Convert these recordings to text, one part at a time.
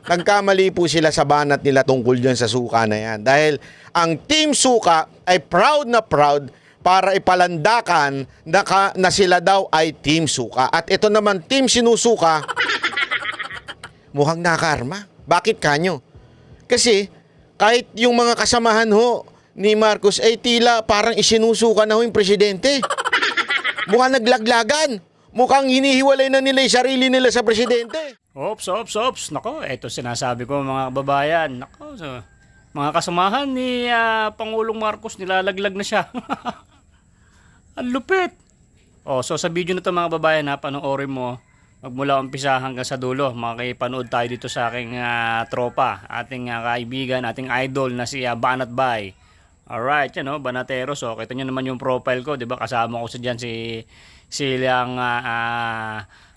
Nagkamali po sila sa banat nila tungkol dyan sa suka na yan. Dahil ang Team Suka ay proud na proud para ipalandakan na sila daw ay Team Suka. At ito naman, Team Sinusuka, mukhang nakarma. Bakit kanyo? Kasi kahit yung mga kasamahan ho ni Marcos ay tila parang isinusuka na ho yung presidente. Mukhang naglaglagan. Mukhang hinihiwalay na nila yung sarili nila sa presidente. Ops. Nako, eto sinasabi ko mga kababayan. Nako, so, mga kasamahan ni Pangulong Marcos, nilalaglag na siya. Ang lupit. So sa video na to mga kababayan, panoorin mo magmula umpisa hanggang sa dulo. Makikipanood tayo dito sa aking tropa, ating kaibigan, ating idol na si Banat Bay. Alright, yan Banatero. So kita nyo naman yung profile ko, di ba? Kasama ko sa dyan silang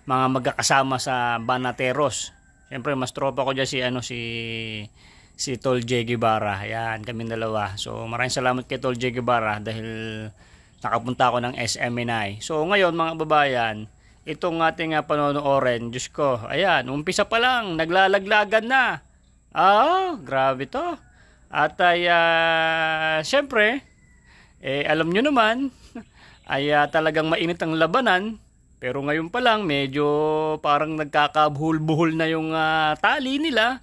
mga magkakasama sa Banateros. Siyempre mas tropa ko dyan si Tol J. Guevara. Yan, kami dalawa. So maraming salamat kay Tol J. Guevara dahil nakapunta ako ng SMNI. So ngayon mga babayan, itong ating panonoorin, Diyos ko, ayan, umpisa pa lang, naglalaglagan na. Grabe to. At ay, syempre, alam nyo naman, ay talagang mainit ang labanan. Pero ngayon pa lang, medyo parang nagkakabuhol-buhol na yung tali nila.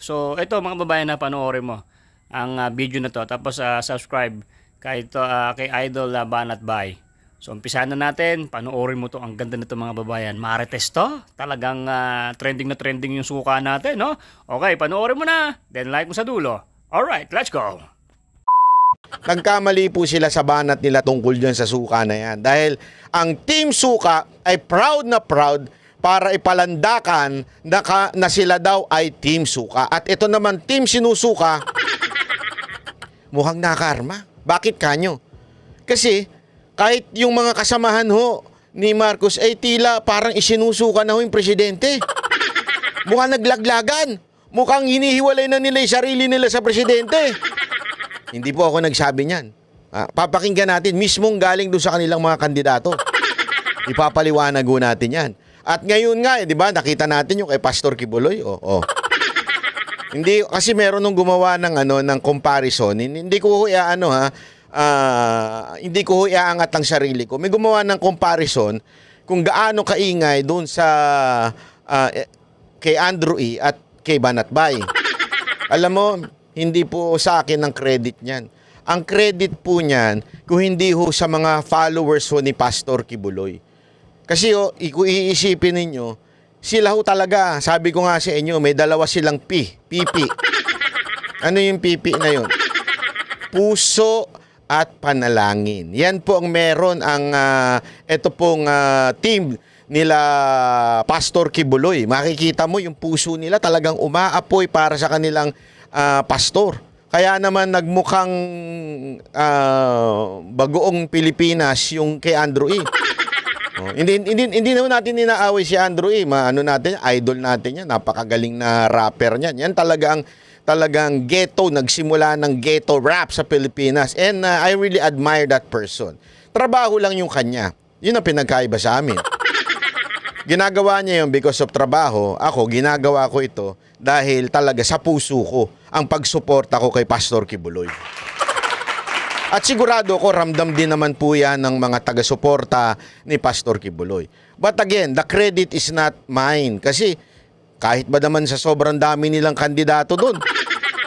So, ito mga babayan na panoorin mo ang video na to. Tapos subscribe kay Idol Banat Bay. So, umpisahan na natin. Panoorin mo to. Ang ganda nito mga babayan. Marites to. Talagang trending na trending yung suka natin, no? Okay, panoorin mo na. Then like mo sa dulo. Alright, let's go. Nagkamali po sila sa banat nila tungkol dyan sa suka na yan. Dahil ang Team Suka ay proud na proud para ipalandakan na sila daw ay Team Suka. At ito naman, Team Sinusuka, mukhang nakarma. Bakit kanyo? Kasi kahit yung mga kasamahan ho ni Marcos ay tila parang isinusuka na ho yung presidente. Mukhang naglaglagan. Mukhang hinihiwalay na nila yung sarili nila sa presidente. Hindi po ako nagsabi niyan. Papakinggan natin mismong galing doon sa kanilang mga kandidato. Ipapaliwanag ho natin yan. At ngayon nga, di ba, nakita natin yung kay Pastor Kibuloy. Hindi, kasi meron nung gumawa ng comparison. Hindi ko hindi ko iaangat ang sarili ko. May gumawa ng comparison kung gaano kaingay doon sa kay Andrew E. at kay Banat Bay. Alam mo, hindi po sa akin ang credit niyan. Ang credit po niyan kung hindi ho sa mga followers ho ni Pastor Kibuloy. Kasi kung iisipin ninyo, sila ho talaga, sabi ko nga sa inyo, may dalawa silang pipi. Ano yung pipi na yun? Puso at panalangin. Yan po ang meron ang ito pong team nila Pastor Kibuloy. Makikita mo yung puso nila talagang umaapoy para sa kanilang pastor. Kaya naman nagmukhang bagoong Pilipinas yung kay Andrew E. Hindi naman natin inaaway si Andrew E. Idol natin yan. Napakagaling na rapper niyan. Yan talagang ghetto, nagsimula ng ghetto rap sa Pilipinas. And I really admire that person. Trabaho lang yung kanya. Yun ang pinagkaiba sa amin. Ginagawa niya yun because of trabaho. Ako, ginagawa ko ito dahil talaga sa puso ko ang pagsuporta ko kay Pastor Kibuloy. At sigurado ko, ramdam din naman po yan ng mga taga-suporta ni Pastor Kibuloy. But again, the credit is not mine. Kasi kahit ba naman sa sobrang dami nilang kandidato doon,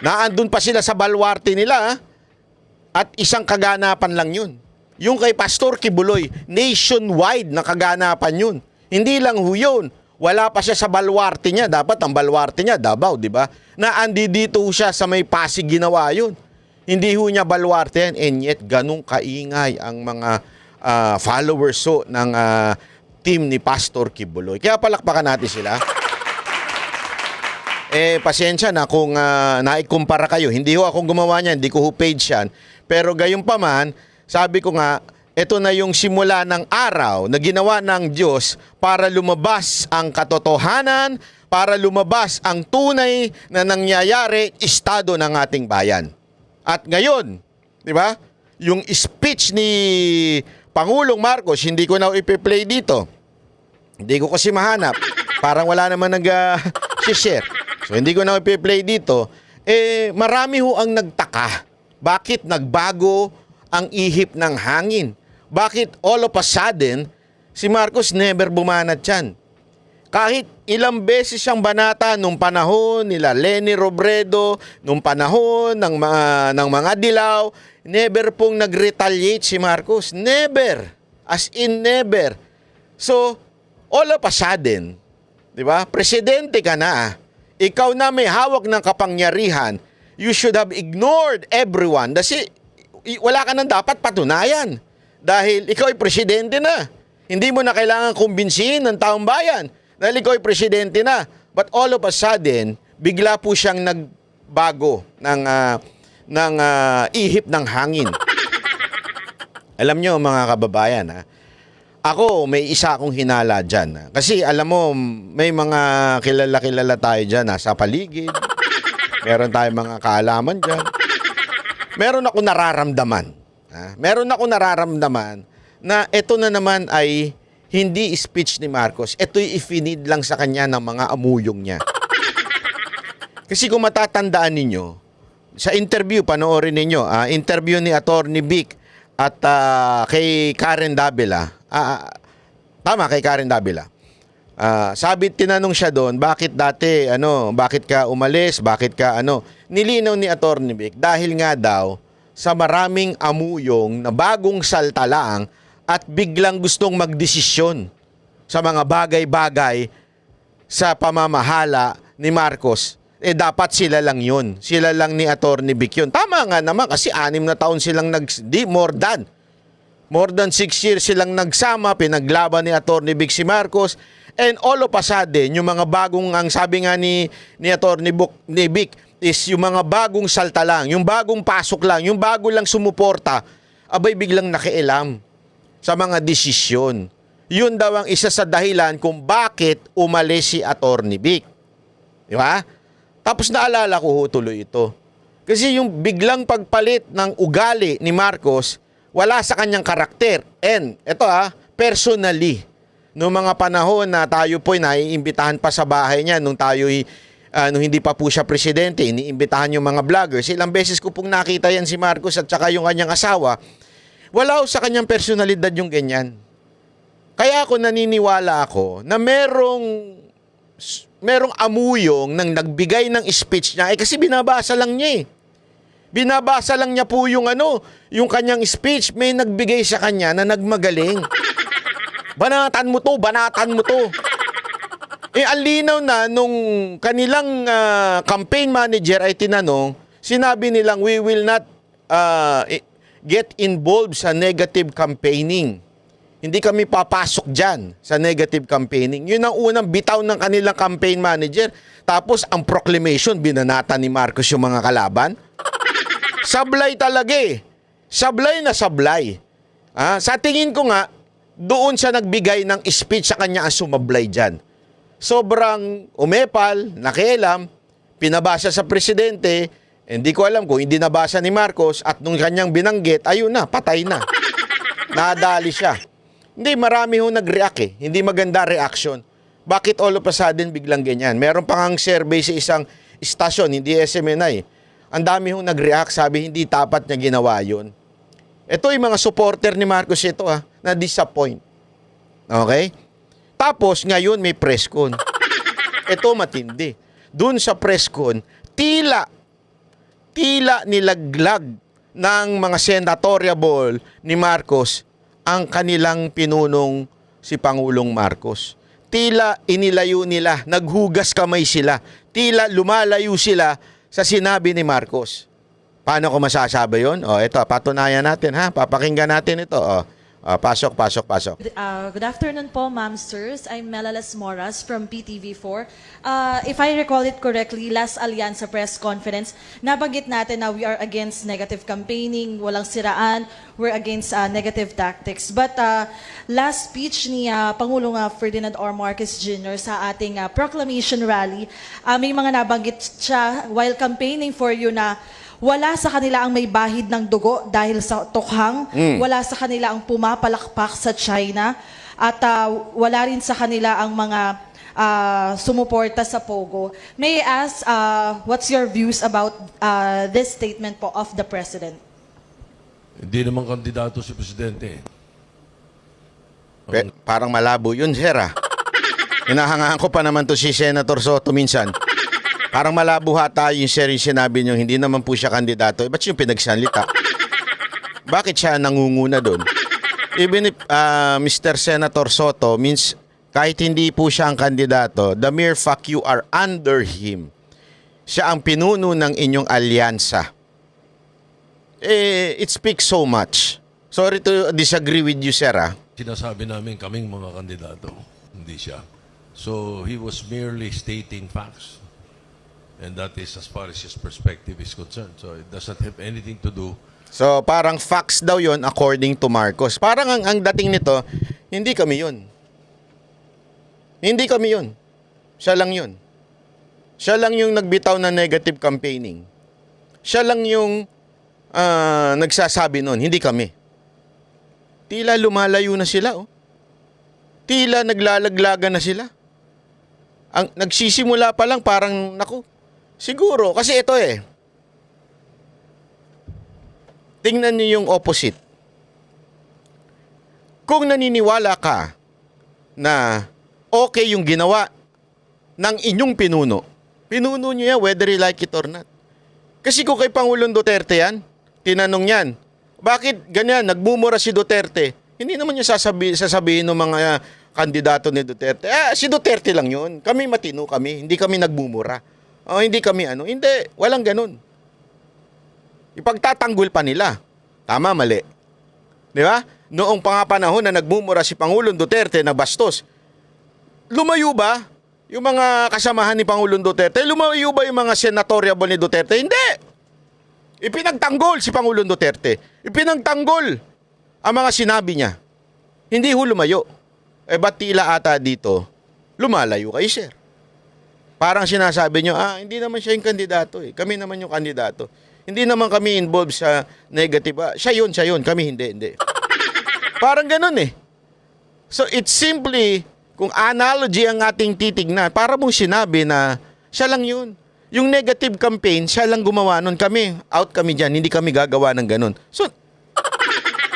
naandun pa sila sa balwarte nila, at isang kaganapan lang yun. Yung kay Pastor Kibuloy, nationwide na kaganapan yun. Hindi lang ho yun. Wala pa siya sa balwarte niya. Dapat ang balwarte niya, Davao, di ba? Naandi dito siya sa may Pasig ginawa yun. Hindi ho niya balwarte yan. And yet, ganun kaingay ang mga followers ng team ni Pastor Kibuloy. Kaya palakpakan natin sila. Pasensya na kung naikumpara kayo. Hindi ho akong gumawa niyan. Hindi ko ho page yan. Pero gayon pa man, sabi ko nga, ito na yung simula ng araw na ginawa ng Diyos para lumabas ang katotohanan, para lumabas ang tunay na nangyayari estado ng ating bayan. At ngayon, di ba? Yung speech ni Pangulong Marcos, hindi ko na ipi-play dito. Hindi ko kasi mahanap. Parang wala naman nag-share. So hindi ko na ipi-play dito. Marami ho ang nagtaka. Bakit nagbago ang ihip ng hangin? Bakit all of a sudden, si Marcos never bumanat yan? Kahit ilang beses siyang banata nung panahon nila Leni Robredo, nung panahon ng mga Dilaw, never pong nag-retaliate si Marcos. Never. As in never. So, all of a sudden, di ba? Presidente ka na. Ikaw na may hawak ng kapangyarihan. You should have ignored everyone. Kasi wala ka nang dapat patunayan. Dahil ikaw ay presidente na. Hindi mo na kailangan kumbinsihin ng taong bayan. Dahil ikaw ay presidente na. But all of a sudden, bigla po siyang nagbago ng ihip ng hangin. Alam nyo mga kababayan, ako may isa akong hinala dyan. Kasi alam mo, may mga kilala-kilala tayo dyan sa paligid. Meron tayong mga kaalaman dyan. Meron ako nararamdaman. Meron ako nararamdaman na ito na naman ay hindi speech ni Marcos. Ito'y ifinid lang sa kanya ng mga amuyong niya. Kasi kung matatandaan ninyo, sa interview, panoorin ninyo, interview ni Atty. Vic at kay Karen Davila. Tama, kay Karen Davila. Sabi, tinanong siya doon, bakit dati, bakit ka umalis, bakit ka, nilinaw ni Atty. Vic, dahil nga daw, sa maraming amuyong na bagong salta lang at biglang gustong magdesisyon sa mga bagay-bagay sa pamamahala ni Marcos, dapat sila lang yun. Sila lang ni Atty. Vic yun. Tama nga naman kasi 6 na taon silang more than 6 years silang nagsama, pinaglaban ni Atty. Vic si Marcos, and all of a sudden, yung mga bagong, ang sabi nga ni Atty. Vic, is yung mga bagong salta lang, yung bagong pasok lang, yung bago lang sumuporta, abay biglang nakialam sa mga desisyon. Yun daw ang isa sa dahilan kung bakit umalis si Atty. Vic. Di ba? Tapos naalala ko tuloy ito. Kasi yung biglang pagpalit ng ugali ni Marcos, wala sa kanyang karakter. And ito personally, noong mga panahon na tayo po'y naiimbitahan pa sa bahay niya, nung tayo'y nung hindi pa po siya presidente, iniimbitahan yung mga vloggers. Ilang beses ko pong nakita yan si Marcos at saka yung kanyang asawa. Wala sa kanyang personalidad yung ganyan. Kaya ako naniniwala ako na merong amuyong nang nagbigay ng speech niya kasi binabasa lang niya Binabasa lang niya po yung yung kanyang speech. May nagbigay sa kanya na nagmagaling. Banatan mo to, banatan mo to. Ang linaw na nung kanilang campaign manager ay tinanong, sinabi nilang we will not get involved sa negative campaigning. Hindi kami papasok dyan sa negative campaigning. Yun ang unang bitaw ng kanilang campaign manager. Tapos ang proclamation, binanata ni Marcos yung mga kalaban. Sablay talaga Sablay na sablay. Sa tingin ko nga, doon siya nagbigay ng speech sa kanya ang sumablay dyan. Sobrang umepal, nakialam, pinabasa sa presidente, hindi ko alam kung hindi nabasa ni Marcos at nung kanyang binanggit, ayun na, patay na. Nadali siya. Hindi, marami ho nag-react Hindi maganda reaction. Bakit all of a sudden biglang ganyan? Meron pang ang survey sa isang istasyon, hindi SMNI. Ang dami ho nag-react, sabi hindi tapat niya ginawa yun. Ito yung mga supporter ni Marcos ito na-disappoint. Okay? Tapos ngayon may press con. Ito matindi. Doon sa press con, tila nilaglag ng mga senatoriable ni Marcos ang kanilang pinunong si Pangulong Marcos. Tila inilayo nila, naghugas kamay sila. Tila lumalayo sila sa sinabi ni Marcos. Paano ko masasabi yun? Ito, patunayan natin Papakinggan natin ito. Pasok. Good afternoon po, ma'am, sirs. I'm Melalas Moras from PTV4. If I recall it correctly, last Allianza press conference, nabanggit natin na we are against negative campaigning, walang siraan, we're against negative tactics. But last speech ni Pangulong Ferdinand R. Marcos Jr. sa ating proclamation rally, may mga nabanggit siya while campaigning for you na wala sa kanila ang may bahid ng dugo dahil sa tukhang, wala sa kanila ang pumapalakpak sa China, at wala rin sa kanila ang mga sumuporta sa Pogo. May I ask, what's your views about this statement po of the President? Hindi naman kandidato si Presidente. Parang malabo yun, sir, ah. Hinahangaan ko pa naman to si Senator Soto minsan. Parang malabo hata yung sir yung sinabi niyo, hindi naman po siya kandidato. Ba't yung pinagsalita? Bakit siya nangunguna doon? Even if Mr. Senator Soto means kahit hindi po siya ang kandidato, the mere fact you are under him, siya ang pinuno ng inyong alyansa. It speaks so much. Sorry to disagree with you, sir, ah. Sinasabi namin kaming mga kandidato, hindi siya. So he was merely stating facts. And that is as far as his perspective is concerned. So it doesn't have anything to do. So parang facts daw yon according to Marcos. Parang ang dating nito, hindi kami yun. Hindi kami yun. Siya lang yun. Siya lang yung nagbitaw ng negative campaigning. Siya lang yung nagsasabi nun, hindi kami. Tila lumalayo na sila, oh. Tila naglalaglagan na sila. Ang nagsisimula pa lang parang, naku, siguro, kasi ito eh. Tingnan niyo yung opposite. Kung naniniwala ka na okay yung ginawa ng inyong pinuno, pinuno niyo yan whether you like it or not. Kasi kung kay Pangulong Duterte yan, tinanong yan, bakit ganyan, nagmumura si Duterte? Hindi naman niya sasabihin ng mga kandidato ni Duterte. Si Duterte lang yun. Kami matino kami, hindi kami nagmumura. Hindi kami hindi, walang ganun. Ipagtatanggol pa nila. Tama, mali. Di ba? Noong pangapanahon na nagmumura si Pangulong Duterte na bastos, lumayo ba yung mga kasamahan ni Pangulong Duterte? Lumayo ba yung mga senatoriable ni Duterte? Hindi! Ipinagtanggol si Pangulong Duterte. Ipinagtanggol ang mga sinabi niya. Hindi ho lumayo. Ba't tila ata dito, lumalayo kayo, sir? Parang sinasabi nyo, hindi naman siya yung kandidato eh. Kami naman yung kandidato. Hindi naman kami involved sa negative. Siya yun. Kami hindi. Parang ganun eh. So it's simply, kung analogy ang ating titignan, para mong sinabi na siya lang yun. Yung negative campaign, siya lang gumawa nun. Kami, out kami dyan. Hindi kami gagawa ng ganun. So,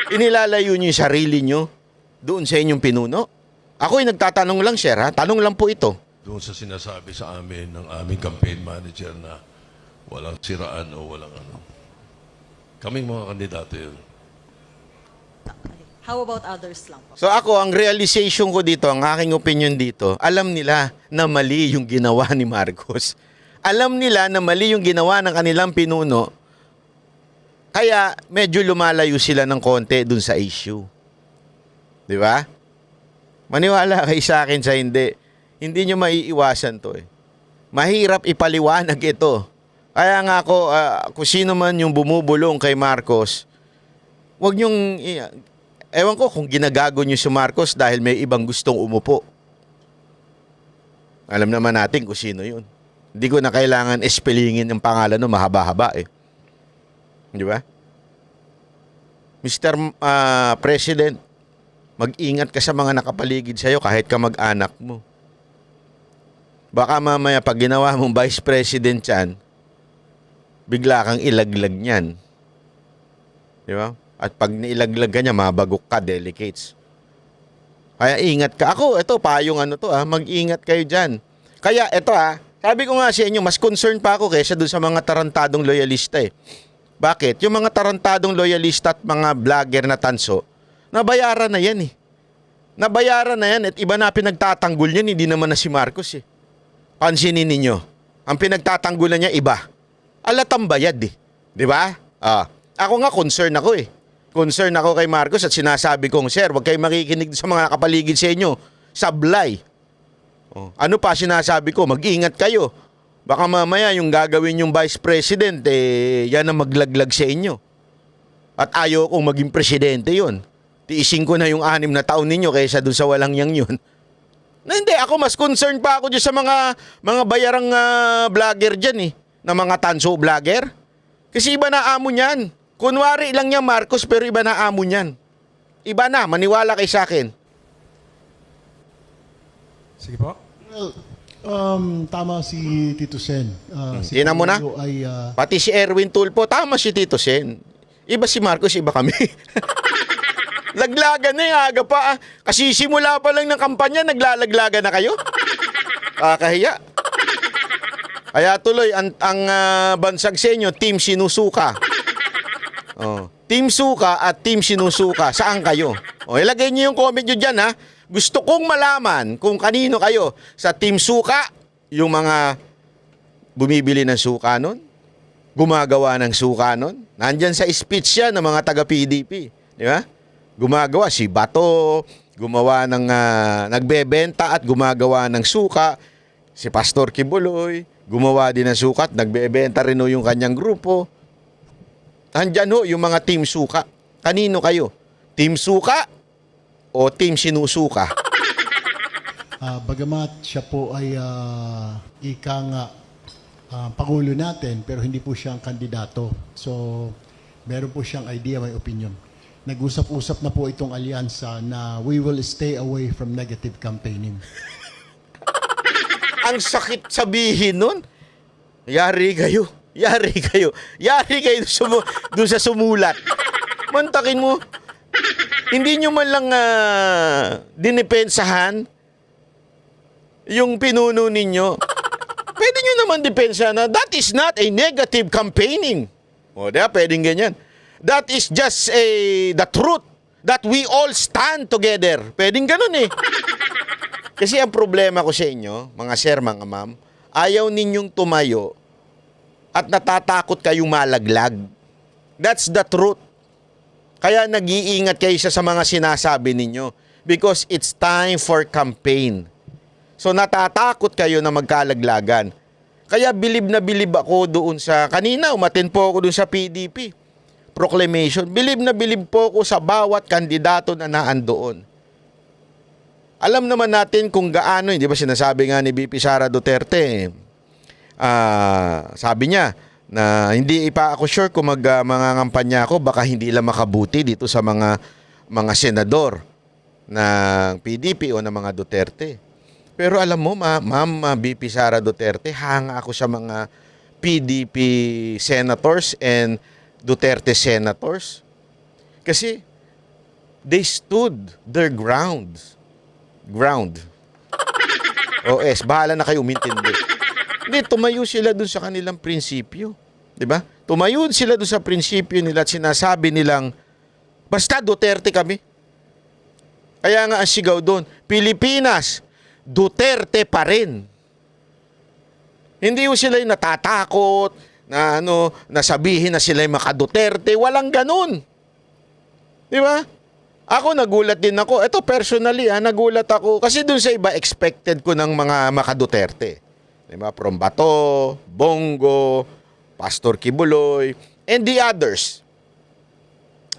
inilalayo nyo yung sarili nyo doon sa inyong pinuno. Ako'y nagtatanong lang, sir, ha? Tanong lang po ito. Doon sa sinasabi sa amin ng aming campaign manager na walang siraan o walang ano. Kaming mga kandidato yun. How about others lang po? So ako, ang realization ko dito, ang aking opinion dito, alam nila na mali yung ginawa ni Marcos. Alam nila na mali yung ginawa ng kanilang pinuno. Kaya medyo lumalayo sila ng konti dun sa issue. Di ba? Maniwala kayo sa akin sa hindi. Hindi nyo maiiwasan to eh. Mahirap ipaliwanag ito. Kaya nga ako, kung sino man yung bumubulong kay Marcos, wag nyong, ewan ko kung ginagago nyo si Marcos dahil may ibang gustong umupo. Alam naman natin kung sino yun. Hindi ko na kailangan espelingin yung pangalan no, mahaba-haba eh. Di ba? Mr. President, mag-ingat ka sa mga nakapaligid sa'yo kahit ka mag-anak mo. Baka mamaya pag ginawa mong Vice President yan, bigla kang ilaglag niyan. Di ba? At pag nailaglag ka niya, mabagok ka, delicates. Kaya ingat ka. Ako, ito, payong mag-ingat kayo dyan. Kaya, ito sabi ko nga sa inyo, mas concerned pa ako kaysa dun sa mga tarantadong loyalista eh. Bakit? Yung mga tarantadong loyalista at mga vlogger na tanso, nabayaran na yan eh. Nabayaran na yan at iba na pinagtatanggol niyan, hindi naman na si Marcos eh. Pansinin ninyo, ang pinagtatanggulan niya iba. Alatang bayad eh. Di ba? Ako nga concern ako eh. Concern ako kay Marcos at sinasabi kong, sir, huwag kayo makikinig sa mga nakapaligid sa inyo. Sablay. Ano pa sinasabi ko? Mag-ingat kayo. Baka mamaya yung gagawin yung Vice President, yan ang maglaglag sa inyo. At ayaw kong maging presidente yun. Tiisin ko na yung 6 na taon ninyo kaysa dun sa walang yang yun. Na hindi, ako mas concerned pa ako dyan sa mga bayarang vlogger dyan eh. Na mga tanso vlogger. Kasi iba na amo niyan. Kunwari lang niya Marcos pero iba na amo niyan. Iba na, maniwala kay sa akin. Sige po. Well, tama si Tito Sen. Si Tingnan mo na. Pangulo ay, Pati si Erwin Tulfo, tama si Tito Sen. Iba si Marcos, iba kami. Laglagan na yung aga pa. Kasi simula pa lang ng kampanya, naglalaglagan na kayo. Kakahiya. Kaya tuloy, ang bansag sa inyo, Team Sinusuka. Oh. Team Suka at Team Sinusuka, saan kayo? O, ilagay niyo yung comment nyo dyan, ha? Gusto kong malaman kung kanino kayo. Sa Team Suka, yung mga bumibili ng suka nun, gumagawa ng suka nun. Nandyan sa speech yan ng mga taga-PDP. Di ba? Gumagawa si Bato, gumawa ng nagbebenta at gumagawa ng suka. Si Pastor Kibuloy, gumawa din ng suka at nagbebenta rin yung kanyang grupo. Nandyan ho yung mga Team Suka. Kanino kayo? Team Suka o Team Sinusuka? bagamat siya po ay ika nga Pangulo natin, pero hindi po siya ang kandidato. So, meron po siyang idea, may opinion. Nag-usap-usap na po itong alyansa na we will stay away from negative campaigning. Ang sakit sabihin nun. Yari kayo. Yari kayo. Yari kayo doon sa sumulat. Mantakin mo. Hindi nyo man lang dinipensahan yung pinuno ninyo. Pwede nyo naman depensa na that is not a negative campaigning. O, diba? Pwedeng ganyan. That is just the truth that we all stand together. Pwedeng ganun eh. Kasi ang problema ko sa inyo, mga sir, mga ma'am, ayaw ninyong tumayo at natatakot kayong malaglag. That's the truth. Kaya nag-iingat kayo sa mga sinasabi ninyo because it's time for campaign. So natatakot kayo na magkalaglagan. Kaya bilib na bilib ako doon sa, kanina umatin po ako doon sa PDP proclamation. Bilib na bilib po ako sa bawat kandidato na naandoon. Alam naman natin kung gaano, hindi ba sinasabi nga ni VP Sara Duterte, sabi niya na hindi pa ako sure kung mga kampanya ako, baka hindi lang makabuti dito sa mga senador ng PDP o ng mga Duterte. Pero alam mo, Ma'am VP Sara Duterte, hanga ako sa mga PDP senators and Duterte senators. Kasi they stood their ground. OS, bahala na kayo umintindi. Hindi, tumayo sila dun sa kanilang prinsipyo. Diba? Tumayo sila dun sa prinsipyo nila at sinasabi nilang, basta Duterte kami. Kaya nga ang sigaw doon, Pilipinas, Duterte pa rin. Hindi yung sila yung natatakot, na nasabihin na sila yung maka-Duterte. Walang ganun. Diba? Ako nagulat din ako. Ito personally, nagulat ako. Kasi dun sa iba, expected ko ng mga maka-Duterte. Diba? From Bato, Bongo, Pastor Kibuloy, and the others.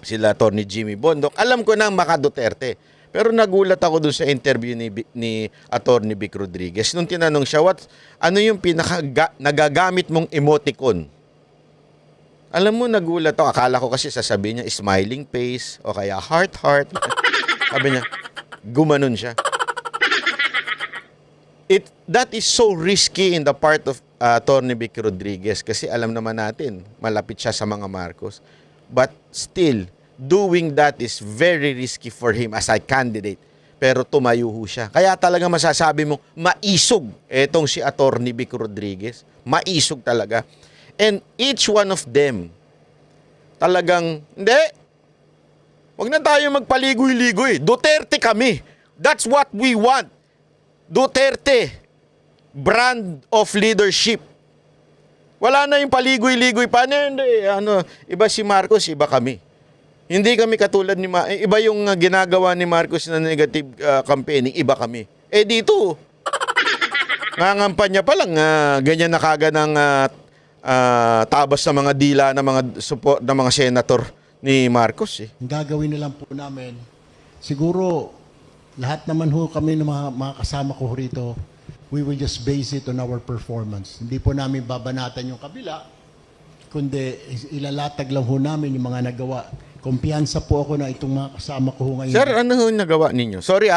Sila Atty. Jimmy Bondoc. Alam ko na maka-Duterte. Pero nagulat ako dun sa interview ni Atty. Vic Rodriguez. Nung tinanong siya, ano yung nagagamit mong emoticon? Alam mo, nagulat ako. Akala ko kasi sasabihin niya, smiling face, o kaya heart. Sabi niya, gumanon siya. That is so risky in the part of Atty. Vic Rodriguez kasi alam naman natin, malapit siya sa mga Marcos. But still, doing that is very risky for him as a candidate. Pero tumayo siya. Kaya talaga masasabi mo, maisog etong si Atty. Vic Rodriguez. Maisog talaga. And each one of them, talagang, hindi, wag na tayo magpaligoy-ligoy. Duterte kami. That's what we want. Duterte, brand of leadership. Wala na yung paligoy-ligoy pa. Iba si Marcos, iba kami. Hindi kami katulad ni iba yung ginagawa ni Marcos na negative campaigning, iba kami. Dito, nangangampanya pa lang, ganyan na kagad ng tabas ng mga dila ng mga support ng mga senator ni Marcos. Ang gagawin na lang po namin, siguro lahat naman ho kami ng mga kasama ko rito, we will just base it on our performance. Hindi po namin babanatan yung kabila, kundi ilalatag lang ho namin yung mga nagawa. Kumpiyansa po ako na itong mga kasama ko ngayon. Sir, ano yung nagawa ninyo? Sorry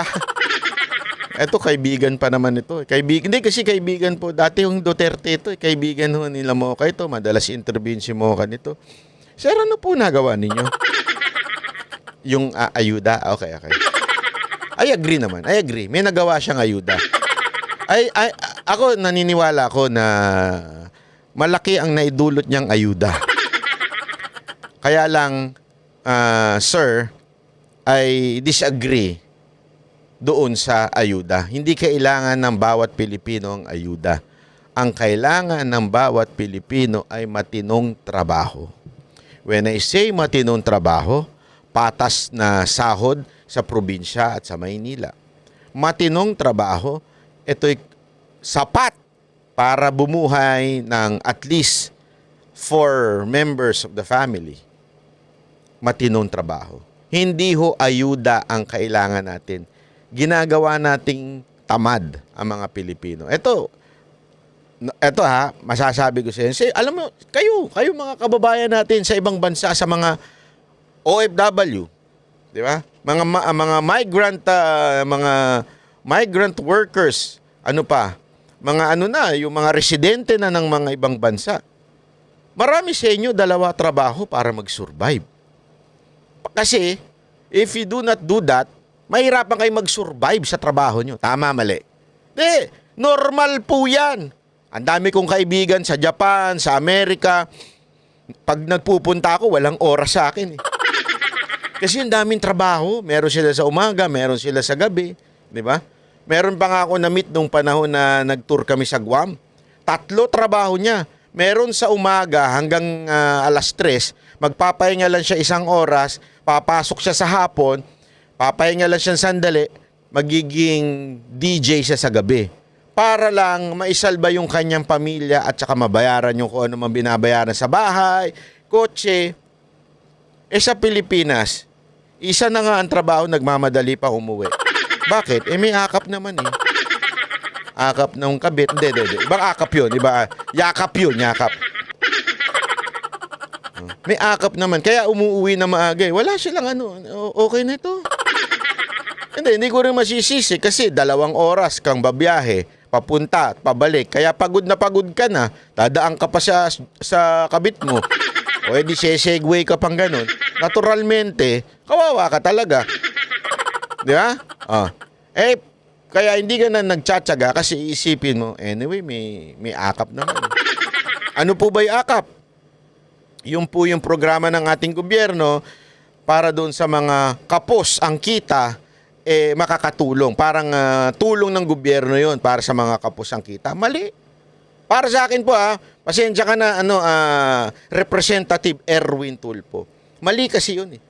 Eto, kaibigan pa naman ito. Kaibigan, hindi kasi kaibigan po. Dati yung Duterte ito, kaibigan ho nila Mocha ito. Madalas intervene si Mocha nito. Sir, ano po nagawa ninyo? Yung ayuda? Okay. I agree naman. I agree. May nagawa siyang ayuda. Ako, naniniwala ako na malaki ang naidulot niyang ayuda. Kaya lang, sir, I disagree doon sa ayuda. Hindi kailangan ng bawat Pilipino ang ayuda. Ang kailangan ng bawat Pilipino ay matinong trabaho. When I say matinong trabaho, patas na sahod sa probinsya at sa Maynila. Matinong trabaho, ito'y sapat para bumuhay ng at least 4 members of the family. Matinong trabaho. Hindi ho ayuda ang kailangan natin. Ginagawa nating tamad ang mga Pilipino. Ito ha, masasabi ko sa inyo. Alam mo, kayo mga kababayan natin sa ibang bansa, sa mga OFW, di ba? Mga migrant workers, ano pa? Yung mga residente na ng mga ibang bansa. Marami sa inyo 2 trabaho para mag-survive. Kasi if you do not do that, mahirapan kayo mag-survive sa trabaho nyo. Tama, mali? Normal po yan. Ang dami kong kaibigan sa Japan, sa Amerika. Pag nagpupunta ako, walang oras sa akin. Kasi ang daming trabaho. Meron sila sa umaga, meron sila sa gabi. Di ba? Meron pa nga ako na-meet nung panahon na nag-tour kami sa Guam. 3 trabaho niya. Meron sa umaga hanggang 3:00. Magpapahinga lang siya 1 oras. Papasok siya sa hapon. Papahinga lang siya sandali, magiging DJ siya sa gabi. Para lang maisalba yung kanyang pamilya at saka mabayaran yung kung ano man binabayaran sa bahay, kotse. Sa Pilipinas, isa na nga ang trabaho, nagmamadali pa umuwi. Bakit? May akap naman eh. Akap ng kabit. Hindi. Ibang akap yun. Yakap yun, yakap. May akap naman. Kaya umuwi na maaga. Wala silang okay na ito. Hindi ko rin masisisi kasi 2 oras kang babiyahe, papunta at pabalik. Kaya pagod na pagod ka na, dadaan ka pa sa kabit mo. O edi segway ka pang ganun. Naturalmente, kawawa ka talaga. Di ba? Kaya hindi ka na nagtsatsaga kasi iisipin mo, anyway, may akap naman. Ano po ba yung akap? Yung po yung programa ng ating gobyerno para doon sa mga kapos ang kita, makakatulong. Parang tulong ng gobyerno yon para sa mga kapos ang kita. Mali. Para sa akin po pasensya ka na Representative Erwin Tulfo. Mali kasi yun eh.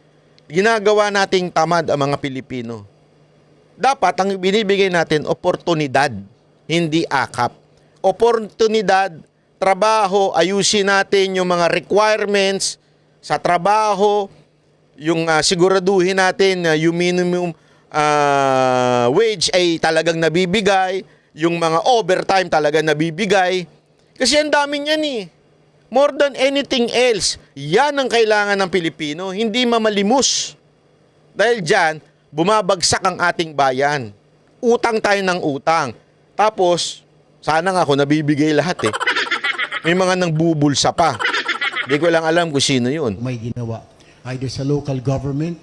Ginagawa nating tamad ang mga Pilipino. Dapat ang binibigay natin oportunidad, hindi akap. Oportunidad, trabaho, ayusin natin yung mga requirements sa trabaho, yung siguraduhin natin na yung minimum wage ay talagang nabibigay, yung mga overtime talagang nabibigay. Kasi ang dami niyan eh. More than anything else, yan ang kailangan ng Pilipino, hindi mamalimos. Dahil dyan, bumabagsak ang ating bayan. Utang tayo ng utang. Tapos, sana nga ako nabibigay lahat eh. May mga nang bubulsa pa. Hindi ko lang alam kung sino yun. May ginawa. Either sa local government,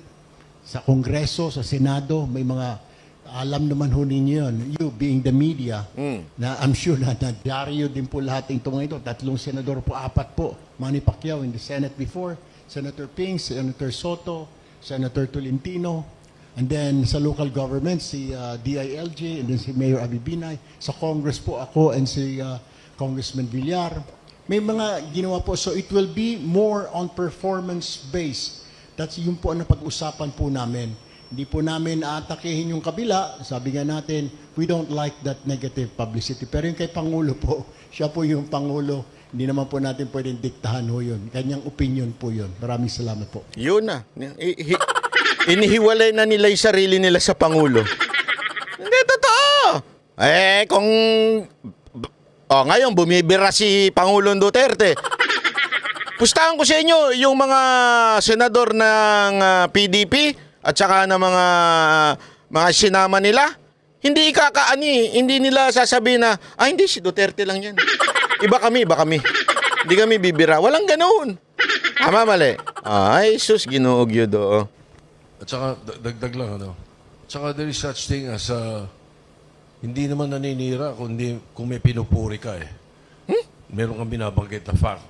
sa Kongreso, sa Senado, may mga alam naman ho ninyo yun. You being the media, na I'm sure na nadaryo din po lahat ng mga ito. 3 senador po, 4 po. Manny Pacquiao in the Senate before, Senator Ping, Senator Soto, Senator Tolentino, and then sa local government, si DILG, and then si Mayor Abibinay. Sa Congress po ako and si Congressman Villar. May mga ginawa po. So it will be more on performance-based. That's yun po ang napag-usapan po namin. Hindi po namin aatakihin yung kabila. Sabi nga natin, we don't like that negative publicity. Pero yung kay Pangulo po, siya po yung Pangulo. Hindi naman po natin pwedeng diktahan ho yun. Kanyang opinion po yun. Maraming salamat po. Yun na. Inihiwalay na nila yung sarili nila sa Pangulo. Hindi, totoo. Kung... ngayon, bumibira si Pangulong Duterte. Pustahan ko sa inyo yung mga senador ng PDP at saka ng mga sinama nila. Hindi ikakaani, hindi nila sasabihin na, hindi si Duterte lang yan. Iba kami. Hindi kami bibira. Walang ganoon. Tama, mali. Ay, sus, ginuog yun do. At saka, dagdag lang, ano? At saka, there is such thing as, hindi naman naninira kung may pinupuri ka eh. Meron kang binabanggit na fact,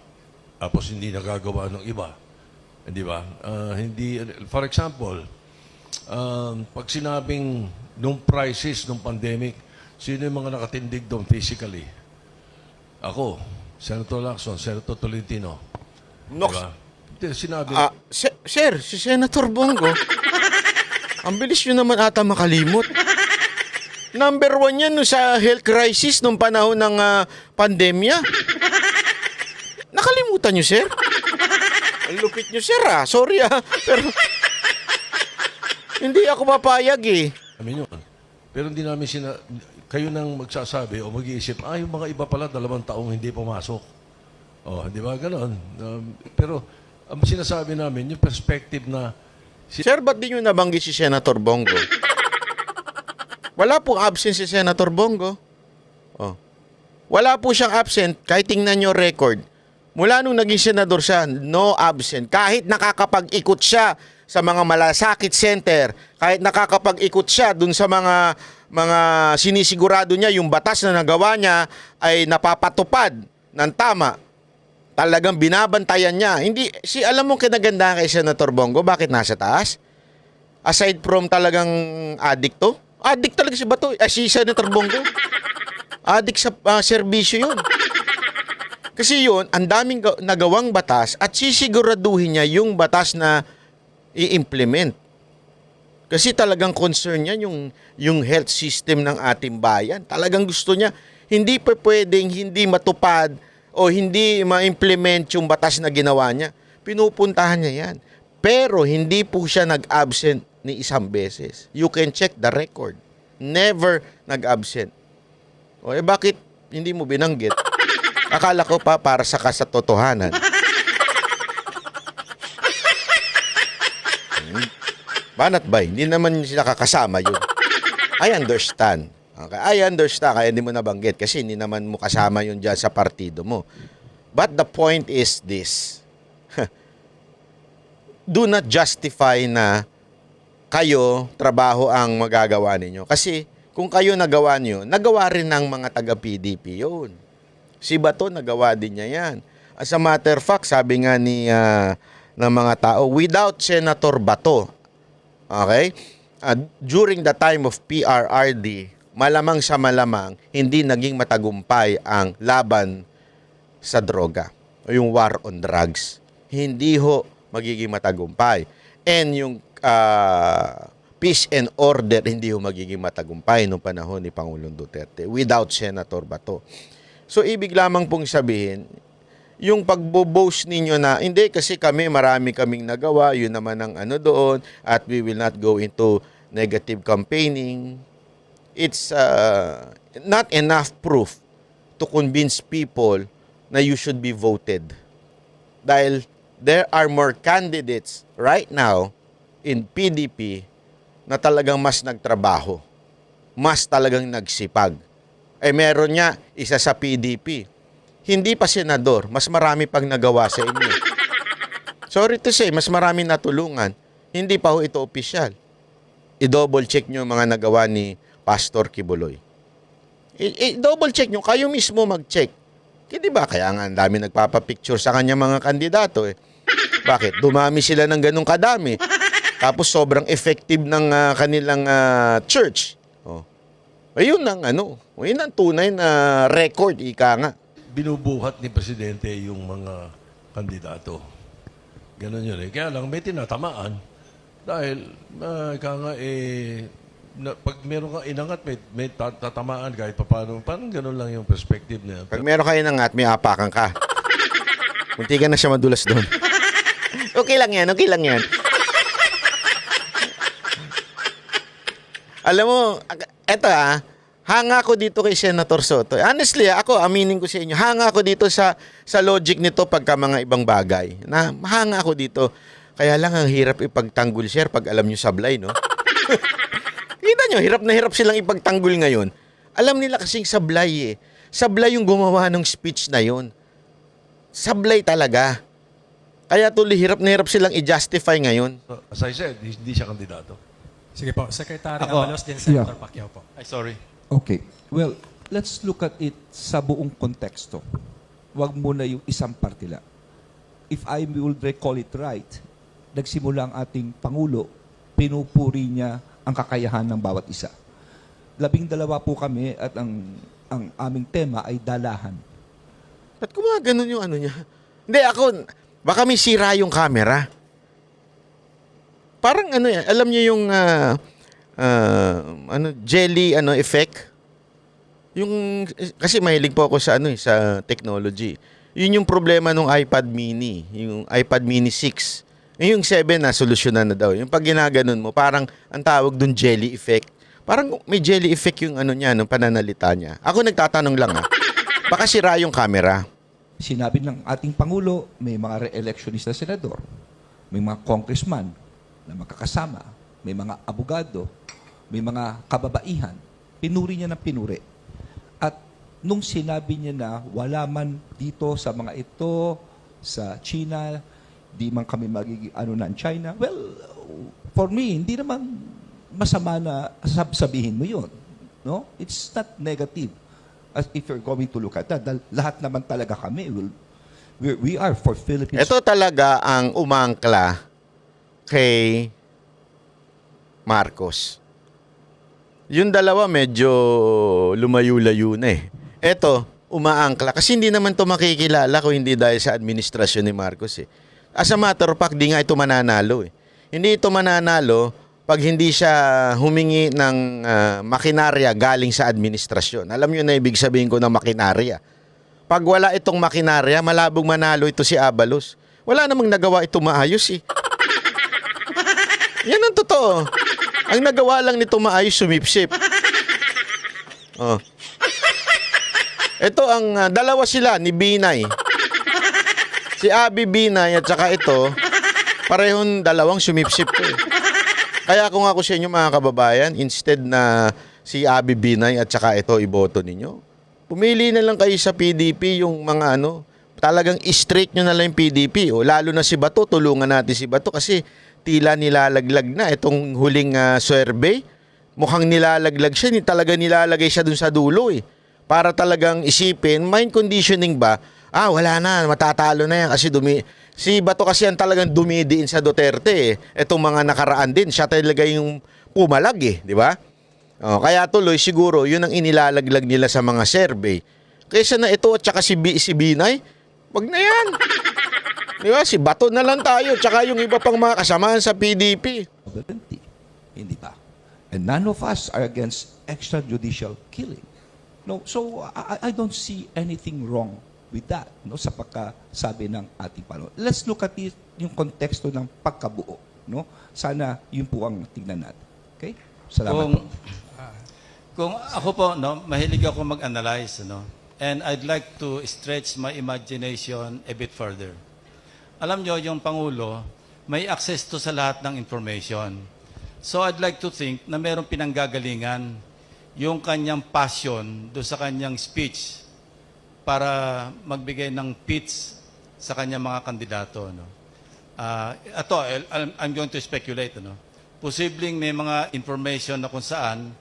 tapos hindi nagagawa ng iba. Di ba? For example, pag sinabing nung crisis, nung pandemic, sino yung mga nakatindig doon physically? Ako, Senator Lacson, Senator Tolentino. Nox. Diba? Sinabi, Sir, si Senator Bongo, ang bilis nyo naman ata makalimot. Number 1 yan no, sa health crisis nung panahon ng pandemya. Nakalimutan nyo, sir? Ang lupit nyo, sir, Sorry, Pero, hindi ako papayag, eh. amin yun. Pero hindi namin kayo nang magsasabi o mag-iisip, yung mga iba pala 2 taong hindi pumasok. Di ba? Ganon. Pero, ang sinasabi namin, yung perspective na Sir, ba't di nyo nabanggit si Senator Bongo? Wala pong absent si Senator Bongo. Wala po siyang absent, kahit tingnan nyo record. Mula nung naging senador siya, no absent. Kahit nakakapag-ikot siya sa mga malasakit center, kahit nakakapag-ikot siya dun sa mga sinisigurado niya, yung batas na nagawa niya ay napapatupad ng tama. Talagang binabantayan niya. Alam mo kinagandahan kay Senator Bongo, bakit nasa taas? Aside from talagang addict to? Addict talaga si Bato. Si Senator Bongo. Addict sa serbisyo yun. Kasi yun, ang daming nagawang batas at sisiguraduhin niya yung batas na i-implement. Kasi talagang concern niya yung health system ng ating bayan. Talagang gusto niya, hindi pa pwedeng hindi matupad o hindi ma-implement yung batas na ginawa niya. Pinupuntahan niya yan. Pero hindi po siya nag-absent ni isang beses. You can check the record. Never nag-absent. Bakit hindi mo binanggit? Akala ko pa para sa kasatotohanan. Banat ba? Hindi naman sila kakasama yun. I understand. Okay? I understand. Kaya hindi mo nabanggit kasi hindi naman mo kasama yun dyan sa partido mo. But the point is this. Do not justify na kayo, trabaho ang magagawa ninyo. Kasi kung kayo nagawa nyo, nagawa rin ng mga taga-PDP yun. Si Bato, nagawa din niya yan. As a matter of fact, sabi nga ng mga tao, without Senator Bato, okay, during the time of PRRD, malamang sa malamang, hindi naging matagumpay ang laban sa droga o yung war on drugs. Hindi ho magiging matagumpay. And yung peace and order, hindi ho magiging matagumpay noong panahon ni Pangulong Duterte without Senator Bato. So, ibig lamang pong sabihin, yung pagbo-boast ninyo na, hindi kasi marami kaming nagawa, yun naman ang doon, at we will not go into negative campaigning. It's not enough proof to convince people na you should be voted. Dahil there are more candidates right now in PDP na talagang mas nagtrabaho, mas talagang nagsipag. Meron niya, isa sa PDP. Hindi pa senador, mas marami pang nagawa sa inyo. Sorry to say, mas marami natulungan. Hindi pa ho ito opisyal. I-double check nyo mga nagawa ni Pastor Kibuloy. I-double check nyo, kayo mismo mag-check. Di ba? Kaya nga ang dami nagpapapicture sa kanya mga kandidato. Bakit? Dumami sila ng ganung kadami. Tapos sobrang effective ng kanilang church. Ayun ang yun ang tunay na record, ika nga. binubuhat ni Presidente yung mga kandidato. Ganon yun eh. Kaya lang may tinatamaan. Dahil, pag meron kang inangat, may tatamaan kahit paano. Parang ganon lang yung perspective niya. Pag meron ka inangat, may apakan ka. Munti ka na siya madulas doon. Okay lang yan, okay lang yan. Alam mo, eto hanga ko dito kay Senator Soto. Honestly, ako, aminin ko sa inyo, hanga ako dito sa logic nito pagka mga ibang bagay. Hanga ako dito. Kaya lang ang hirap ipagtanggol, sir, pag alam nyo sablay, no? Kita Kita nyo, hirap na hirap silang ipagtanggol ngayon. Alam nila kasing sablay eh. Sablay yung gumawa ng speech na yon. Sablay talaga. Kaya tuloy hirap na hirap silang i-justify ngayon. So, as I said, hindi siya kandidato. Sige po, Secretary Ako, Abalos, din Senator Pacquiao po. Ay, sorry. Okay. Well, let's look at it sa buong konteksto. Huwag muna yung isang parte lang. If I will recall it right, nagsimula ang ating Pangulo, pinupuri niya ang kakayahan ng bawat isa. 12 po kami at ang aming tema ay dalahan. Ba't gumaganon yung ano niya? Hindi, ako, baka may sira yung camera. Parang ano yan, alam niyo yung jelly effect? Yung, kasi mahilig po ako sa sa technology. Yun yung problema ng iPad mini, yung iPad mini 6. Yung 7 na, solusyonan na daw. Yung pag ginaganon mo, parang ang tawag dun jelly effect. Parang may jelly effect yung yung pananalita niya. Ako nagtatanong lang baka sira yung camera. Sinabi ng ating Pangulo, may mga re-electionist na senador, may mga congressman na makakasama, may mga abogado, may mga kababaihan. Pinuri niya ng pinuri. At nung sinabi niya na wala man dito sa mga ito, sa China, di man kami magiging ng China, well, for me, hindi naman masama na sabihin mo yun. No? It's not negative. As if you're going to look at that, lahat naman talaga kami, we are for Philippines. Ito talaga ang umangkla kay Marcos. Yung dalawa medyo lumayo-layo na eh. Ito, umaangkla. Kasi hindi naman ito makikilala kung hindi dahil sa administrasyon ni Marcos eh. As a matter of fact, di nga ito mananalo eh. Hindi ito mananalo pag hindi siya humingi ng makinarya galing sa administrasyon. Alam niyo na ibig sabihin ko ng makinarya. Pag wala itong makinarya, malabong manalo ito si Abalos. Wala namang nagawa ito maayos eh. Yan ang totoo. Ang nagawa lang nito maayos, sumipsip. Oh. Ito ang dalawa sila ni Binay. Si Abby Binay at saka ito, parehong dalawang sumipsip ko eh. Kaya kung ako sa inyo mga kababayan, instead na si Abby Binay at saka ito iboto ninyo, pumili na lang kayo sa PDP yung mga talagang straight nyo na lang yung PDP. O, lalo na si Bato, tulungan natin si Bato kasi tila nilalaglag na itong huling survey. Mukhang nilalaglag siya, talaga nilalagay siya dun sa dulo eh. Para talagang isipin, mind conditioning ba, wala na, matatalo na yan kasi si Bato kasi ang talagang dumidiin sa Duterte eh. Itong mga nakaraan din, siya talaga yung pumalag eh, di ba? Kaya tuloy siguro yun ang inilalaglag nila sa mga survey. Kaysa na ito at saka si Binay, wag na yan. Di ba? Si Bato na lang tayo, tsaka yung iba pang mga kasamahan sa PDP. Hindi ba? And none of us are against extrajudicial killing. No, so I don't see anything wrong with that, no, sa pagkasabi ng ating Pangulo. Let's look at it, yung konteksto ng pagkabuo, no? Sana yun po ang tingnan natin. Okay? Salamat po. Kung ako po, mahilig ako mag-analyze, and I'd like to stretch my imagination a bit further. Alam nyo, yung Pangulo, may access to sa lahat ng information. So I'd like to think na mayroong pinanggagalingan yung kanyang passion do sa kanyang speech para magbigay ng pitch sa kanyang mga kandidato. I'm going to speculate. Posibleng may mga information na kung saan,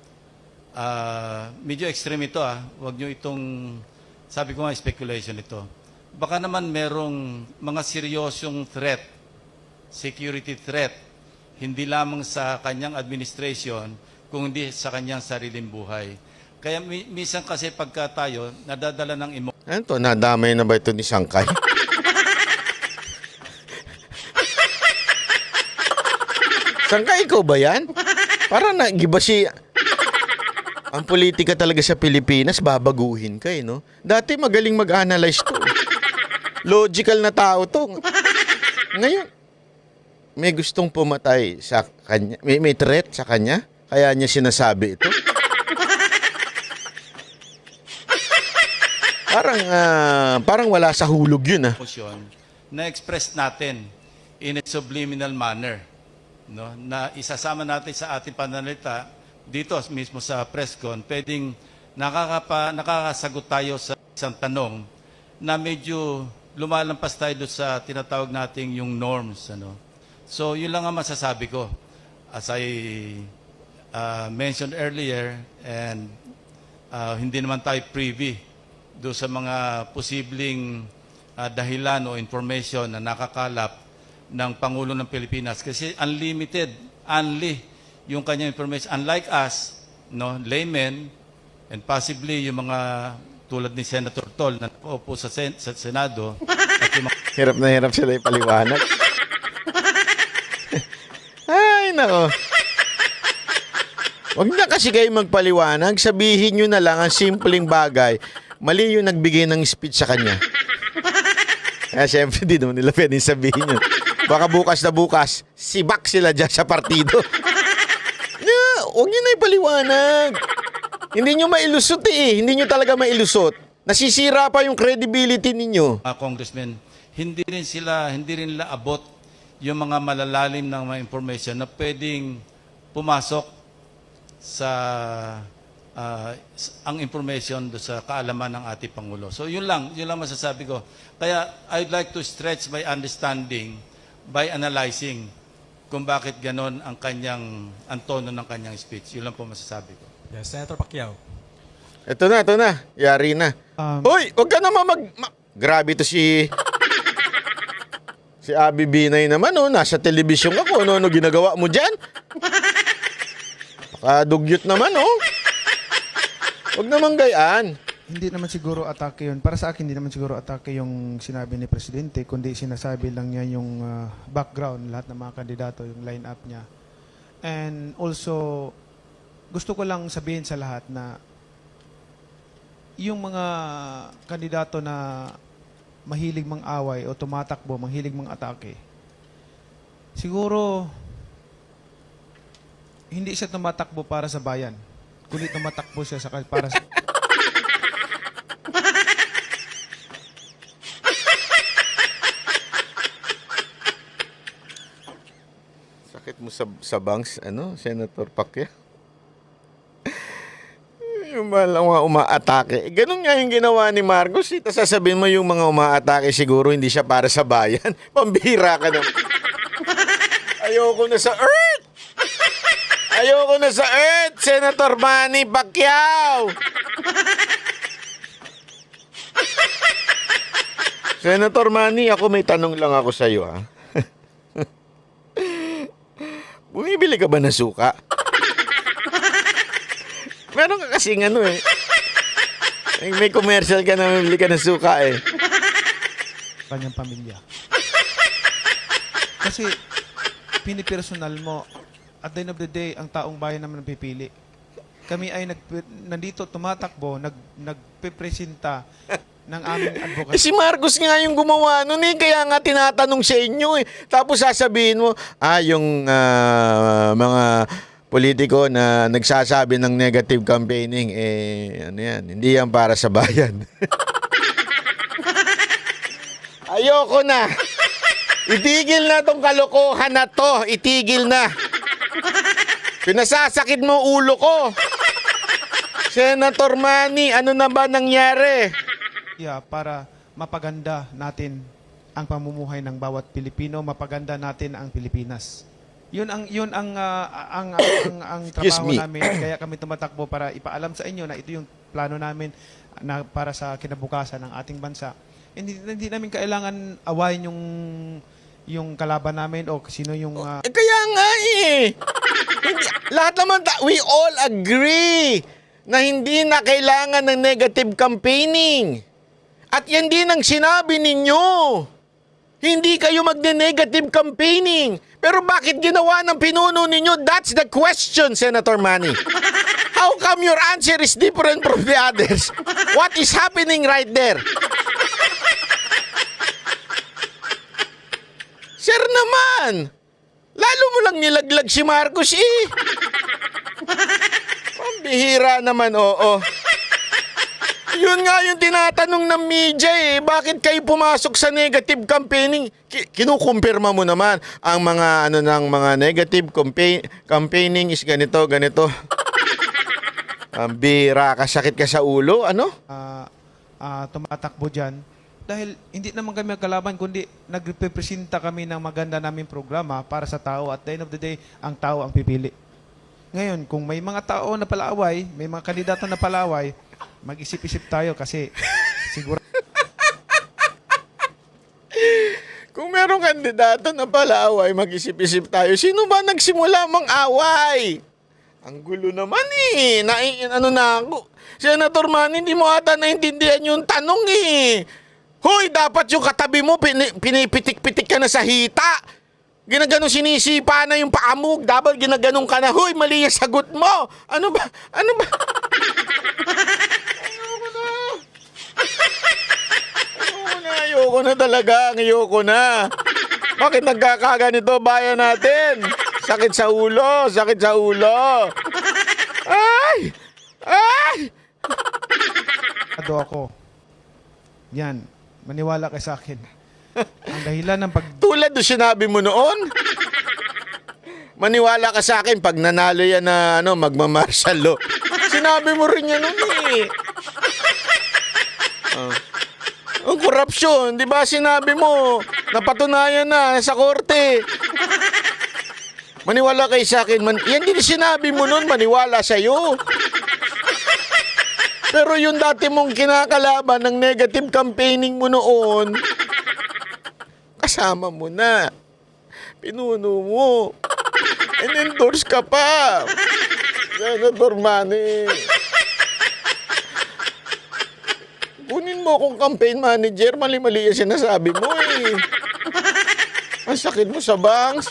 medyo extreme ito. Huwag nyo itong, sabi ko nga, speculation ito. Baka naman merong mga seryosyong threat, security threat, hindi lamang sa kanyang administration, kundi sa kanyang sariling buhay. Kaya minsan kasi pagka tayo, nadadala ng emotion. Ano to? Nadamay na ba ito ni Sangkay? Sangkay, ikaw ba yan? Parang nagiba si... Ang politika talaga sa Pilipinas, babaguhin ka no? Dati magaling mag-analyze to. Logical na tao to. Ngayon, may gustong pumatay sa kanya. May threat sa kanya. Kaya niya sinasabi ito. Parang wala sa hulog yun Na-express natin in a subliminal manner. Na isasama natin sa ating pananalita dito mismo sa press con, pwedeng nakakasagot tayo sa isang tanong na medyo lumalampas tayo doon sa tinatawag nating yung norms. Ano? So, yun lang ang masasabi ko. As I mentioned earlier, and hindi naman tayo privy doon sa mga posibleng dahilan o information na nakakalap ng Pangulo ng Pilipinas. Kasi unlimited, yung kanyang information. Unlike us, no, laymen, and possibly yung mga tulad ni Senator Tol na nakaupo sa Senado. At yung mga Hirap na hirap sila ipaliwanag. Ay, nako. Huwag na kasi kayo magpaliwanag. Sabihin nyo na lang ang simpleng bagay. Mali yung nagbigay ng speech sa kanya. Kaya syempre, di naman nila pwedeng sabihin yun. Baka bukas na bukas, sibak sila dyan sa partido. Huwag nyo na ipaliwanag. Hindi nyo mailusot eh. Hindi nyo talaga mailusot. Nasisira pa yung credibility ninyo. congressmen, hindi rin nila abot yung mga malalalim ng mga information na pwedeng pumasok sa ang information do sa kaalaman ng ating Pangulo. So yun lang masasabi ko. Kaya I'd like to stretch my understanding by analyzing kung bakit ganon ang tono ng kanyang speech. Yun lang po masasabi ko. Yes, Senator Pacquiao. Ito na. Yari na. Hoy, huwag ka naman grabe to si Abby Binay naman, oh. Nasa telebisyon ako. Ano ginagawa mo dyan? Pakadugyot naman, oh. Huwag naman gayaan. Hindi naman siguro atake yun. Para sa akin, hindi naman siguro atake yung sinabi ni Presidente, kundi sinasabi lang niya yung background, lahat ng mga kandidato, yung line-up niya. And also, gusto ko lang sabihin sa lahat na yung mga kandidato na mahilig mang-away o tumatakbo, mahilig mang-atake, siguro hindi siya tumatakbo para sa bayan, kundi tumatakbo siya para sa... Sakit mo sa bangs, Senator Pacquiao? Yung mga umaatake. Ganun nga yung ginawa ni Marcos. Tapos sasabihin mo yung mga umaatake siguro hindi siya para sa bayan. Pambihira ka naman. Ayoko na sa Earth! Ayoko na sa Earth, Senator Manny Pacquiao! Senator Manny, ako may tanong lang ako sa iyo, ha? Bumibili ka ba ng suka? Meron ka kasing eh. May commercial ka na bumibili ka ng suka eh. Kanyang pamilya. Kasi pinipersonal mo, at the end of the day, ang taong bayan naman ang pipili. Kami ay nandito tumatakbo, nagpipresenta ng aming advocacy. Si Marcos nga yung gumawa nun eh, kaya nga tinatanong sa inyo eh. Tapos sasabihin mo, yung mga politiko na nagsasabi ng negative campaigning, hindi yan para sa bayan. Ayoko na. Itigil na tong kalokohan na to. Itigil na. Pinasasakit mo ulo ko. Senator Manny, ano na ba nangyari? Para mapaganda natin ang pamumuhay ng bawat Pilipino, mapaganda natin ang Pilipinas. Yun ang trabaho namin. Kaya kami tumatakbo para ipaalam sa inyo na ito yung plano namin na para sa kinabukasan ng ating bansa. Hindi namin kailangan awayin yung kalaban namin o sino yung... Kaya nga eh. Lahat naman, we all agree na hindi na kailangan ng negative campaigning. At yan din ang sinabi ninyo. Hindi kayo magne-negative campaigning. Pero bakit ginawa ng pinuno ninyo? That's the question, Senator Manny. How come your answer is different from the others? What is happening right there? Sir naman, lalo mo lang nilaglag si Marcos eh. Pambihira naman, oo. Yun nga yung tinatanong ng media eh. Bakit kayo pumasok sa negative campaigning? Kinukumpirma mo naman ang mga ng mga negative campaigning is ganito. Ang bira ka, sakit ka sa ulo, ano? Tumatakbo dyan. Dahil hindi naman kami magkalaban, kundi nagrepresenta kami ng maganda naming programa para sa tao. At the end of the day, ang tao ang pipili. Ngayon, kung may mga tao na palaway, may mga kandidato na palaway, mag-isip-isip tayo kasi siguro... Kung merong kandidato na palaway, mag-isip-isip tayo. Sino ba nagsimula mang-away? Ang gulo naman eh. Ano na ako? Senator Manny, hindi mo ata naintindihan yung tanong eh. Hoy, dapat yung katabi mo, pinipitik-pitik ka na sa hita. Ginaganong sinisipa na yung paa mo. Dapat ginaganong ka na. Hoy, mali yung sagot mo. Ano ba? Ano ba? Ayoko na talaga. Ayoko na. Bakit nagkakaganito bayan natin? Sakit sa ulo. Sakit sa ulo. Ay! Ay! Ako. Yan. Maniwala ka sa akin. Ang dahilan ng Tulad do sinabi mo noon. Maniwala ka sa akin pag nanalo yan na magma-martial law. Sinabi mo rin yan noon eh. Ang korupsyon, di ba sinabi mo? Napatunayan na sa korte. Maniwala kayo sa akin. Yan din sinabi mo noon, maniwala sa'yo. Pero yung dati mong kinakalaban ng negative campaigning mo noon, kasama mo na. Pinuno mo. In-endorse ka pa. Senator Manny. Kunin mo akong campaign manager, mali-mali yung sinasabi mo eh. Ang sakit mo sa bangs.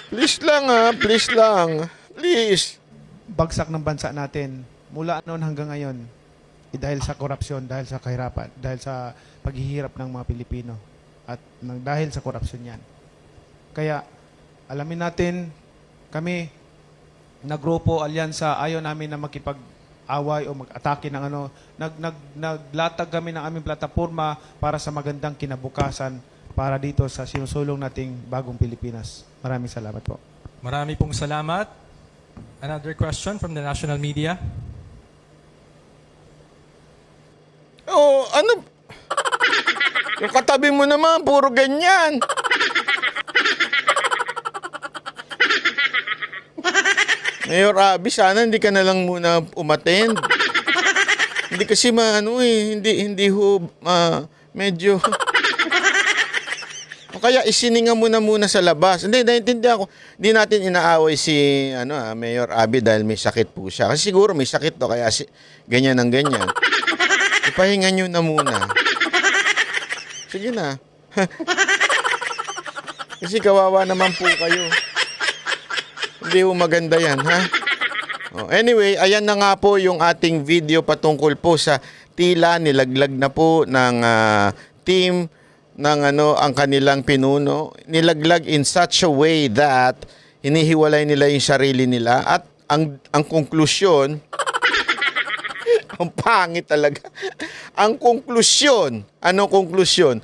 Please lang please lang. Please. Bagsak ng bansa natin mula noon hanggang ngayon dahil sa korupsyon, dahil sa kahirapan, dahil sa paghihirap ng mga Pilipino at dahil sa korupsyon yan. Kaya alamin natin, kami na grupo, alyansa, ayaw namin na makipag-away o mag-atake ng naglatag kami ng aming plataforma para sa magandang kinabukasan para dito sa sinusulong nating bagong Pilipinas. Maraming salamat po. Marami pong salamat. Another question from the national media. Oh, ano? Yung katabi mo naman, puro ganyan. Mayor Abby, sana hindi ka na lang muna umattend. Hindi kasi hindi medyo... O kaya isininga mo na muna sa labas. Hindi, naiintindihan ko. Hindi natin inaaway si Mayor Abby dahil may sakit po siya. Kasi siguro may sakit to, kaya ganyan ng ganyan. Ipahinga nyo na muna. Sige na. Kasi kawawa naman po kayo. Hindi po maganda yan, ha? Anyway, ayan na nga po yung ating video patungkol po sa tila nilaglag na po ng team ng ang kanilang pinuno. Nilaglag in such a way that hinihiwalay nila yung sarili nila at ang konklusyon ang pangit talaga. Ang konklusyon, anong konklusyon?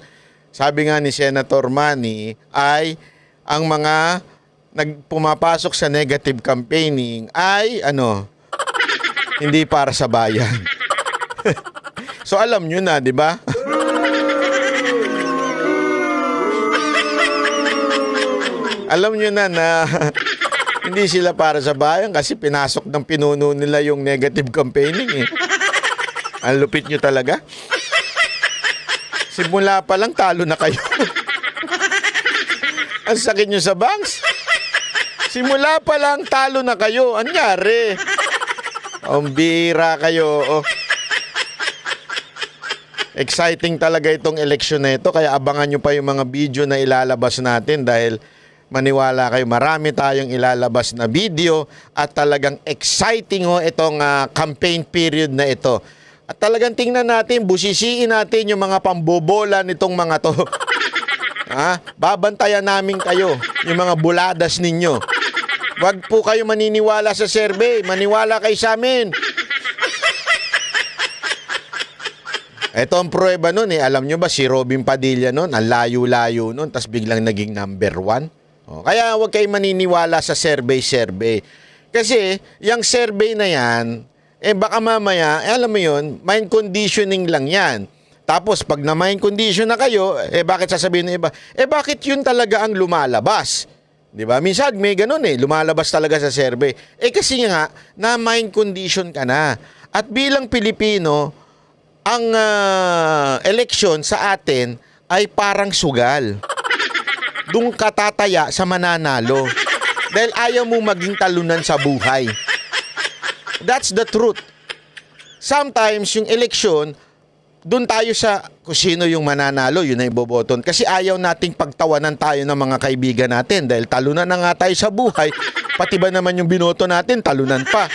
Sabi nga ni Senator Manny ay ang mga pumapasok sa negative campaigning ay hindi para sa bayan. So alam nyo na, di ba? Alam nyo na hindi sila para sa bayan kasi pinasok ng pinuno nila yung negative campaigning eh. Ang lupit nyo talaga. Simula pa lang talo na kayo. Ang sakit nyo sa bangs. Simula pa lang talo na kayo. Anyari? Ang bira kayo. Exciting talaga itong eleksyon na ito. Kaya abangan nyo pa yung mga video na ilalabas natin dahil maniwala kayo, marami tayong ilalabas na video at talagang exciting itong campaign period na ito. At talagang tingnan natin, busisiin natin yung mga pambobola nitong mga to. Babantayan namin kayo, yung mga buladas ninyo. Huwag po kayo maniniwala sa survey, maniwala kayo sa amin. Ito ang prueba nun alam nyo ba si Robin Padilla nun, ang layo-layo nun, tas biglang naging #1. Kaya huwag kayo maniniwala sa survey. Kasi, yung survey na yan, baka mamaya, alam mo yun, mind conditioning lang yan. Tapos, pag na mind condition na kayo, bakit sasabihin ng iba? Bakit yun talaga ang lumalabas? Di ba? Minsan, may ganun lumalabas talaga sa survey. Kasi nga, na mind condition ka na. At bilang Pilipino, ang eleksyon sa atin ay parang sugal. Doon ka tataya sa mananalo. Dahil ayaw mo maging talunan sa buhay. That's the truth. Sometimes, yung eleksyon, doon tayo sa kung sino yung mananalo, yun na iboboton. Kasi ayaw nating pagtawanan tayo ng mga kaibigan natin. Dahil talunan na nga tayo sa buhay, pati ba naman yung binoto natin, talunan pa.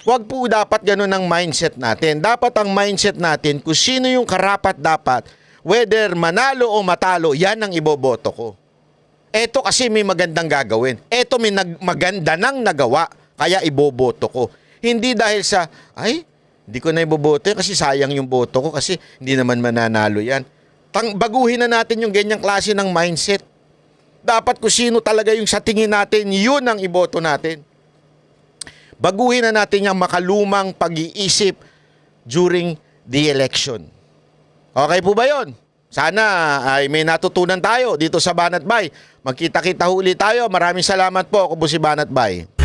Huwag po dapat ganun ang mindset natin. Dapat ang mindset natin, kung sino yung karapat dapat, whether manalo o matalo, yan ang iboboto ko. Eto kasi may magandang gagawin. Eto may maganda nang nagawa, kaya iboboto ko. Hindi dahil sa, hindi ko na iboboto kasi sayang yung boto ko kasi hindi naman mananalo yan. Baguhin na natin yung ganyang klase ng mindset. Dapat kung sino talaga yung sa tingin natin, yun ang iboto natin. Baguhin na natin yung makalumang pag-iisip during the election. Okay po ba yun? Sana ay may natutunan tayo dito sa Banat Bay. Magkita-kita huli tayo. Maraming salamat po. Ako po si Banat Bay.